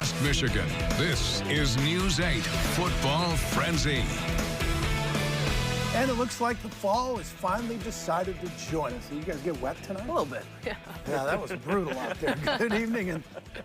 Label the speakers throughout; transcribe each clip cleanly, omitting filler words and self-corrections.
Speaker 1: West Michigan. This is News 8 Football Frenzy.
Speaker 2: And it looks like the fall has finally decided to join us. You guys get wet tonight?
Speaker 3: A little bit.
Speaker 2: Yeah, that was brutal out there. Good evening and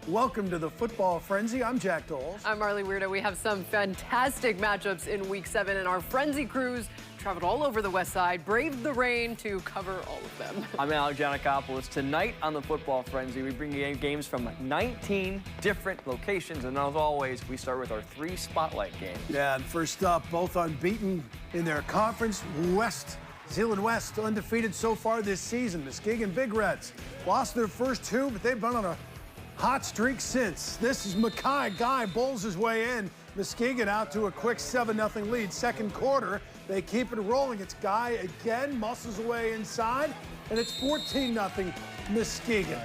Speaker 2: welcome to the Football Frenzy. I'm Jack Doles.
Speaker 3: I'm Marley Weirdo. We have some fantastic matchups in Week 7, and our Frenzy crews traveled all over the West Side, braved the rain to cover all of them.
Speaker 4: I'm Alex Giannakopoulos. Tonight on the Football Frenzy, we bring you games from 19 different locations, and as always, we start with our 3 spotlight games.
Speaker 2: Yeah, and first up, both unbeaten in their conference. Zeeland West undefeated so far this season. Muskegon Big Reds lost their first 2, but they've been on a hot streak since. This is Mackay. Guy bowls his way in. Muskegon out to a quick 7-0 lead. Second quarter, they keep it rolling. It's Guy again, muscles away inside, and it's 14-0 Muskegon.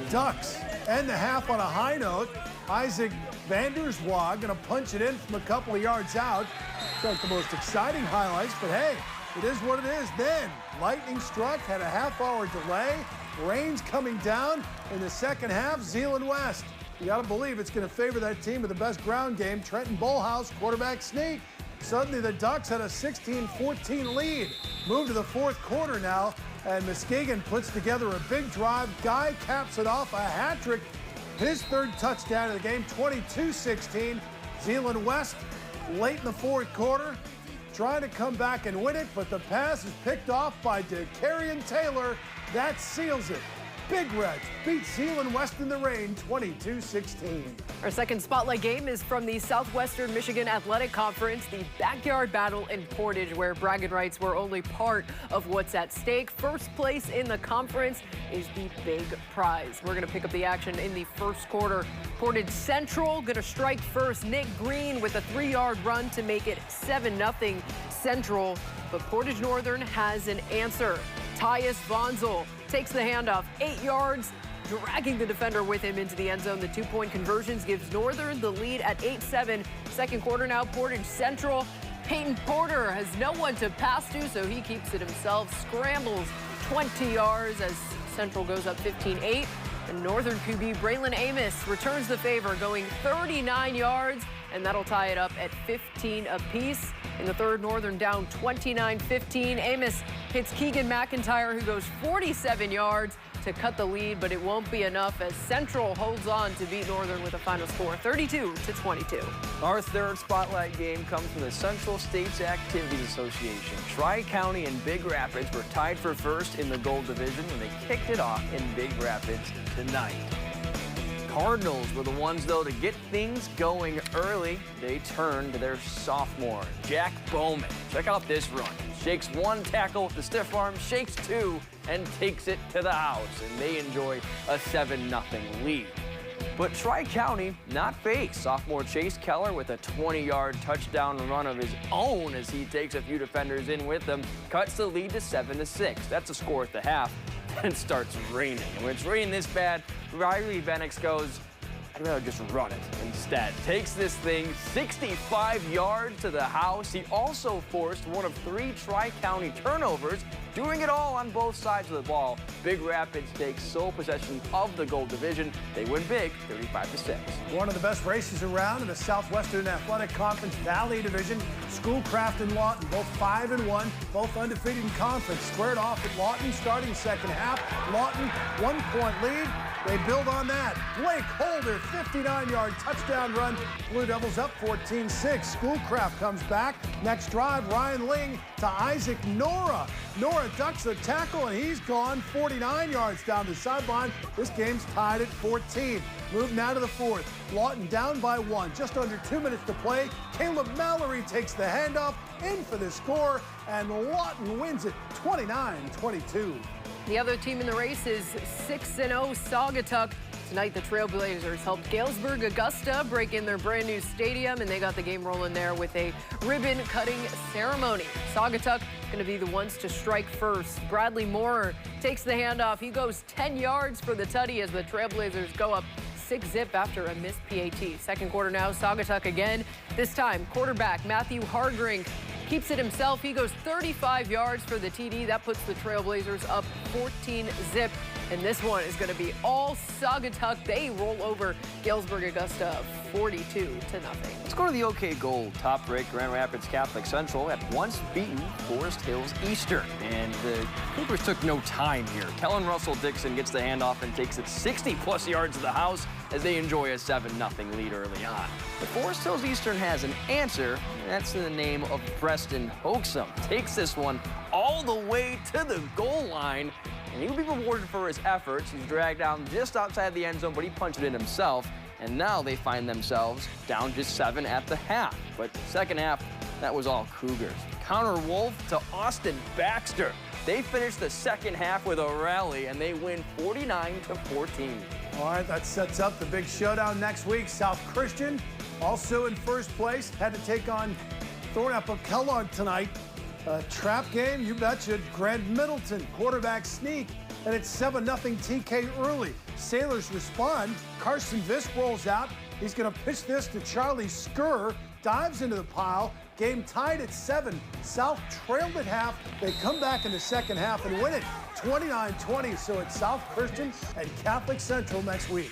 Speaker 2: Ducks end the half on a high note. Isaac Vanderswag gonna punch it in from a couple of yards out. Not the most exciting highlights, but hey, it is what it is. Then lightning struck, had a half-hour delay. Rain's coming down in the second half. Zeeland West, you gotta believe it's gonna favor that team with the best ground game. Trenton Bullhouse, quarterback sneak. Suddenly the Ducks had a 16-14 lead. Move to the fourth quarter now, and Muskegon puts together a big drive. Guy caps it off, a hat trick. His third touchdown of the game, 22-16. Zeeland West late in the fourth quarter, trying to come back and win it, but the pass is picked off by DeCarrion Taylor. That seals it. Big Reds beat Zeeland West in the rain, 22-16.
Speaker 3: Our second spotlight game is from the Southwestern Michigan Athletic Conference, the backyard battle in Portage, where bragging rights were only part of what's at stake. First place in the conference is the big prize. We're going to pick up the action in the first quarter. Portage Central going to strike first. Nick Green with a 3-yard run to make it 7-0 Central. But Portage Northern has an answer. Tyus Vonzel takes the handoff, 8 yards, dragging the defender with him into the end zone. The 2-point conversions gives Northern the lead at 8-7. Second quarter now, Portage Central. Peyton Porter has no one to pass to, so he keeps it himself. Scrambles 20 yards as Central goes up 15-8. And Northern QB Braylon Amos returns the favor, going 39 yards, and that'll tie it up at 15 apiece. In the third, Northern down 29-15. Amos hits Keegan McIntyre, who goes 47 yards to cut the lead, but it won't be enough as Central holds on to beat Northern with a final score 32-22.
Speaker 4: Our third spotlight game comes from the Central States Activities Association. Tri-County and Big Rapids were tied for first in the Gold Division, and they kicked it off in Big Rapids tonight. Cardinals were the ones, though, to get things going early. They turned to their sophomore, Jack Bowman. Check out this run. Shakes 1 tackle with the stiff arm, shakes 2, and takes it to the house. And they enjoy a 7-0 lead. But Tri-County not faced. Sophomore Chase Keller with a 20-yard touchdown run of his own as he takes a few defenders in with him, cuts the lead to 7-6. That's a score at the half. Then starts raining. And when it's raining this bad, Riley Venix goes, I'd rather just run it instead. Takes this thing 65 yards to the house. He also forced one of 3 Tri-County turnovers, doing it all on both sides of the ball. Big Rapids takes sole possession of the Gold Division. They win big, 35-6.
Speaker 2: One of the best races around in the Southwestern Athletic Conference Valley Division. Schoolcraft and Lawton, both 5-1, both undefeated in conference. Squared off at Lawton starting second half. Lawton, 1-point lead. They build on that. Blake Holder, 59-yard touchdown run. Blue Devils up 14-6. Schoolcraft comes back. Next drive, Ryan Ling to Isaac Nora. Nora ducks a tackle, and he's gone 49 yards down the sideline. This game's tied at 14. Move now to the fourth. Lawton down by 1. Just under 2 minutes to play. Caleb Mallory takes the handoff in for the score, and Lawton wins it 29-22.
Speaker 3: The other team in the race is 6-0 Saugatuck. Tonight, the Trailblazers helped Galesburg Augusta break in their brand new stadium, and they got the game rolling there with a ribbon-cutting ceremony. Saugatuck going to be the ones to strike first. Bradley Moore takes the handoff. He goes 10 yards for the tutty as the Trailblazers go up 6-zip after a missed PAT. Second quarter now, Saugatuck again. This time, quarterback Matthew Hardring keeps it himself. He goes 35 yards for the TD. That puts the Trailblazers up 14-zip. And this one is going to be all Saugatuck. They roll over Galesburg Augusta 42-0.
Speaker 4: Let's go to the OK Gold. Top-ranked Grand Rapids Catholic Central had once beaten Forest Hills Eastern. And the Cougars took no time here. Kellen Russell Dixon gets the handoff and takes it 60-plus yards to the house as they enjoy a 7-0 lead early on. But Forest Hills Eastern has an answer, and that's in the name of Preston Hoaxum. Takes this one all the way to the goal line, and he'll be rewarded for his efforts. He's dragged down just outside the end zone, but he punched it in himself. And now they find themselves down just 7 at the half. But second half, that was all Cougars. Connor Wolf to Austin Baxter. They finish the second half with a rally, and they win 49-14.
Speaker 2: All right, that sets up the big showdown next week. South Christian, also in first place, had to take on Thornapple Kellogg tonight. A trap game, you betcha. Grand Middleton, quarterback sneak, and it's 7-0 TK early. Sailors respond. Carson Visk rolls out. He's going to pitch this to Charlie Skur. Dives into the pile. Game tied at 7. South trailed at half. They come back in the second half and win it 29-20. So it's South Christian and Catholic Central next week.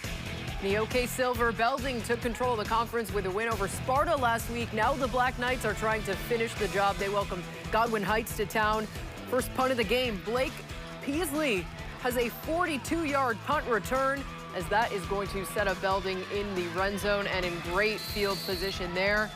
Speaker 3: The OK Silver Belding took control of the conference with a win over Sparta last week. Now the Black Knights are trying to finish the job. They welcome Godwin Heights to town. First punt of the game, Blake Peasley has a 42-yard punt return, as that is going to set up Belding in the run zone and in great field position there.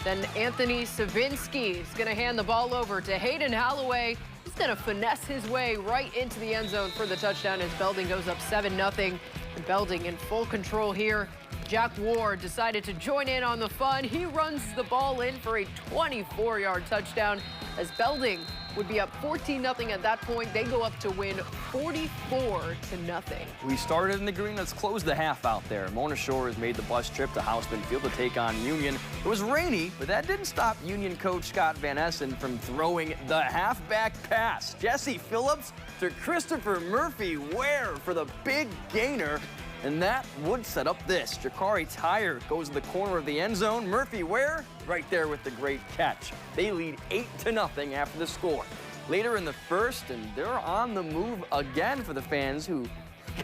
Speaker 3: Then Anthony Savinsky is going to hand the ball over to Hayden Holloway. He's going to finesse his way right into the end zone for the touchdown as Belding goes up 7-0. And Belding in full control here. Jack Ward decided to join in on the fun. He runs the ball in for a 24-yard touchdown as Belding would be up 14-0 at that point. They go up to win 44-0.
Speaker 4: We started in the green. Let's close the half out there. Mona Shores made the bus trip to Houseman Field to take on Union. It was rainy, but that didn't stop Union coach Scott Van Essen from throwing the halfback pass. Jesse Phillips to Christopher Murphy Ware for the big gainer. And that would set up this. Jakari Tyre goes to the corner of the end zone. Murphy Ware right there with the great catch. They lead 8-0 after the score. Later in the first, and they're on the move again for the fans who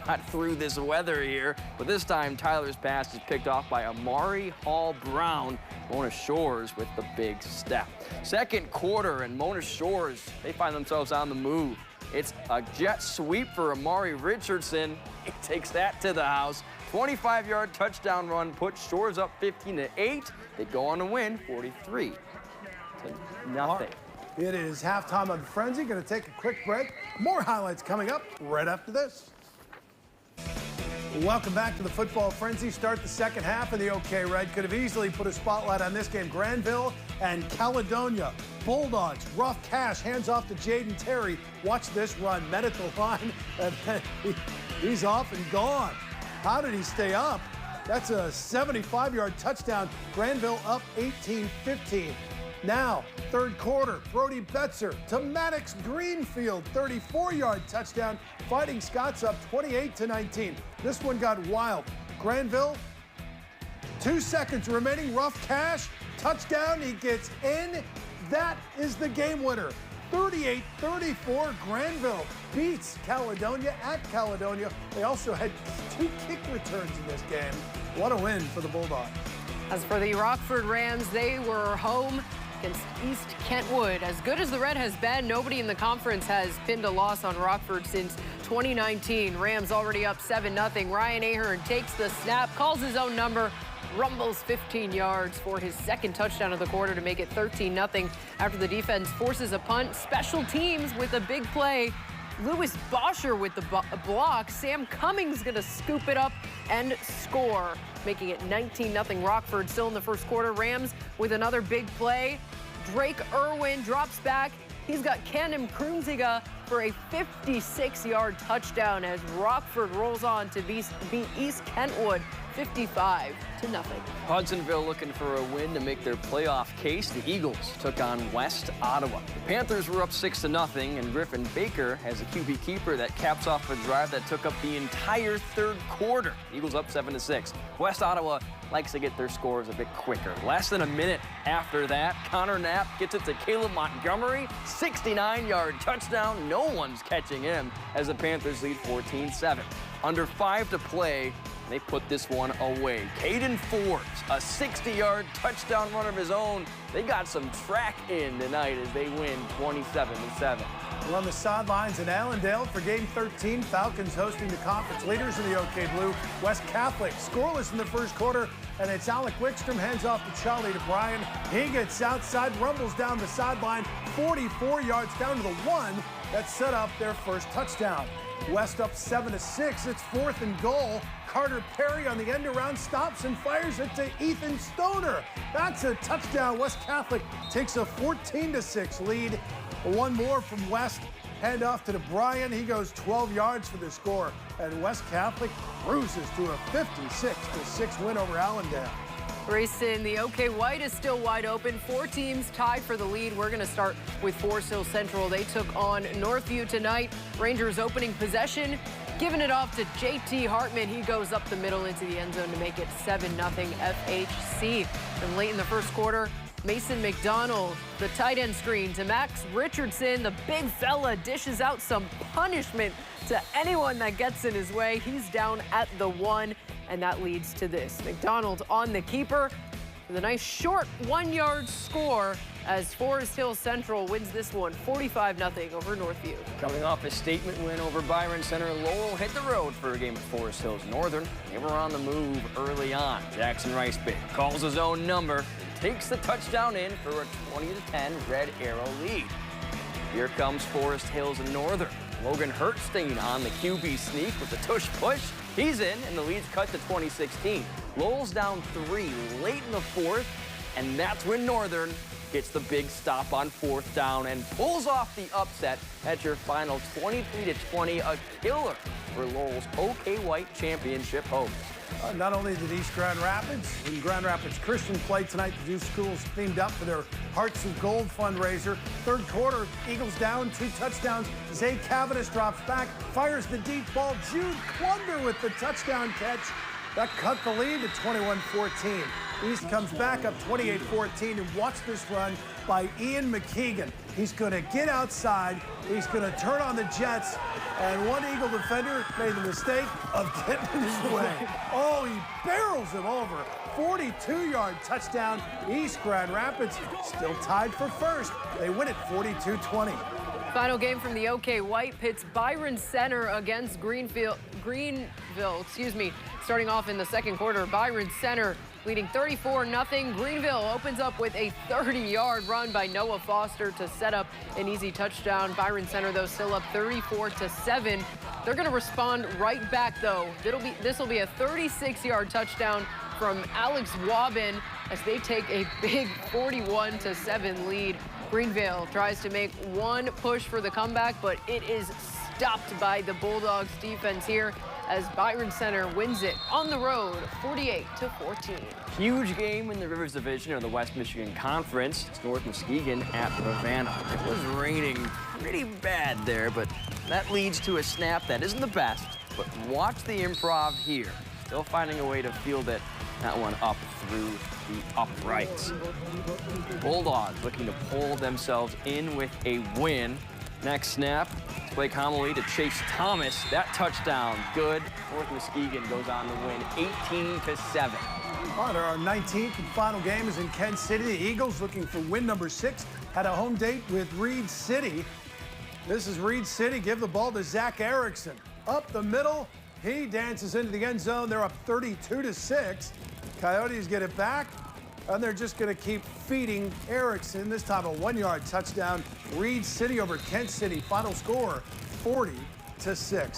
Speaker 4: got through this weather here. But this time, Tyler's pass is picked off by Amari Hall Brown. Mona Shores with the big step. Second quarter, and Mona Shores, they find themselves on the move. It's a jet sweep for Amari Richardson. He takes that to the house. 25-yard touchdown run puts Shores up 15-8. They go on to win 43-0.
Speaker 2: It is halftime of the Frenzy. Going to take a quick break. More highlights coming up right after this. Welcome back to the Football Frenzy. Start the second half of the OK Red. Could have easily put a spotlight on this game. Granville and Caledonia. Bulldogs, rough cash, hands off to Jaden Terry. Watch this run, met at the line, and then he's off and gone. How did he stay up? That's a 75-yard touchdown. Granville up 18-15. Now, third quarter, Brody Betzer to Maddox Greenfield, 34-yard touchdown. Fighting Scots up 28-19. This one got wild. Granville, 2 seconds remaining, rough cash, touchdown, he gets in. That is the game winner. 38-34, Granville beats Caledonia at Caledonia. They also had 2 kick returns in this game. What a win for the Bulldogs.
Speaker 3: As for the Rockford Rams, they were home against East Kentwood. As good as the Red has been, nobody in the conference has pinned a loss on Rockford since 2019. Rams already up 7-0. Ryan Ahern takes the snap, calls his own number, rumbles 15 yards for his second touchdown of the quarter to make it 13-0 after the defense forces a punt. Special teams with a big play. Lewis Bosher with the block. Sam Cummings going to scoop it up and score, making it 19-0 Rockford. Still in the first quarter. Rams with another big play. Drake Irwin drops back. He's got Cannon Krumziga for a 56-yard touchdown as Rockford rolls on to beat East Kentwood 55-0.
Speaker 4: Hudsonville looking for a win to make their playoff case. The Eagles took on West Ottawa. The Panthers were up 6-0, and Griffin Baker has a QB keeper that caps off a drive that took up the entire third quarter. Eagles up 7-6. West Ottawa likes to get their scores a bit quicker. Less than a minute after that, Connor Knapp gets it to Caleb Montgomery. 69-yard touchdown, no one's catching him as the Panthers lead 14-7. Under 5 to play, they put this one away. Caden Forbes, a 60-yard touchdown run of his own. They got some track in tonight as they win 27-7.
Speaker 2: We're on the sidelines in Allendale for Game 13. Falcons hosting the conference leaders in the OK Blue. West Catholic scoreless in the first quarter, and it's Alec Wickstrom, hands off to Charlie to Brian. He gets outside, rumbles down the sideline, 44 yards down to the 1 that set up their first touchdown. West up 7-6. It's 4th and goal. Carter Perry on the end around stops and fires it to Ethan Stoner. That's a touchdown. West Catholic takes a 14-6 lead. One more from West. Hand off to Brian. He goes 12 yards for the score. And West Catholic cruises to a 56-6 win over Allendale.
Speaker 3: Race in the OK White is still wide open. 4 teams tied for the lead. We're going to start with Forest Hill Central. They took on Northview tonight. Rangers opening possession, giving it off to JT Hartman. He goes up the middle into the end zone to make it 7-0 FHC. And late in the first quarter, Mason McDonald, the tight end screen to Max Richardson. The big fella dishes out some punishment to anyone that gets in his way. He's down at the 1, and that leads to this. McDonald on the keeper with a nice short 1-yard score as Forest Hill Central wins this one 45-0 over Northview.
Speaker 4: Coming off a statement win over Byron Center, Lowell hit the road for a game at Forest Hills Northern. They were on the move early on. Jackson Ricebeck calls his own number, takes the touchdown in for a 20-10 Red Arrow lead. Here comes Forest Hills Northern. Logan Hertzstein on the QB sneak with the tush push. He's in, and the lead's cut to 20-16. Lowell's down 3 late in the 4th, and that's when Northern gets the big stop on 4th down and pulls off the upset at your final 23-20, a killer for Lowell's OK White championship hopes.
Speaker 2: Not only did East Grand Rapids and Grand Rapids Christian play tonight, the 2 schools themed up for their Hearts of Gold fundraiser. Third quarter, Eagles down, 2 touchdowns. Zay Cavendish drops back, fires the deep ball. Jude Klunder with the touchdown catch. That cut the lead to 21-14. East comes back up 28-14, and watch this run by Ian McKeegan. He's going to get outside. He's going to turn on the Jets, and one Eagle defender made the mistake of getting in his way. Oh, he barrels him over. 42-yard touchdown. East Grand Rapids still tied for first. They win it 42-20.
Speaker 3: Final game from the OK White pits Byron Center against Greenville, starting off in the second quarter. Byron Center leading 34-0. Greenville opens up with a 30-yard run by Noah Foster to set up an easy touchdown. Byron Center, though, still up 34-7. They're going to respond right back, though. This will be a 36-yard touchdown from Alex Wabin as they take a big 41-7 lead. Greenville tries to make one push for the comeback, but it is stopped by the Bulldogs defense here as Byron Center wins it on the road 48-14.
Speaker 4: Huge game in the Rivers Division of the West Michigan Conference. It's North Muskegon at Ravenna. It was raining pretty bad there, but that leads to a snap that isn't the best. But watch the improv here. Still finding a way to field it. That one up through the uprights. Bulldogs looking to pull themselves in with a win. Next snap, Blake Homily to Chase Thomas. That touchdown, good. North Muskegon goes on to win 18-7.
Speaker 2: Our 19th and final game is in Kent City. The Eagles, looking for win number 6, had a home date with Reed City. This is Reed City. Give the ball to Zach Erickson. Up the middle. He dances into the end zone. They're up 32-6. Coyotes get it back, and they're just going to keep feeding Erickson. This time a 1-yard touchdown. Reed City over Kent City. Final score 40-6.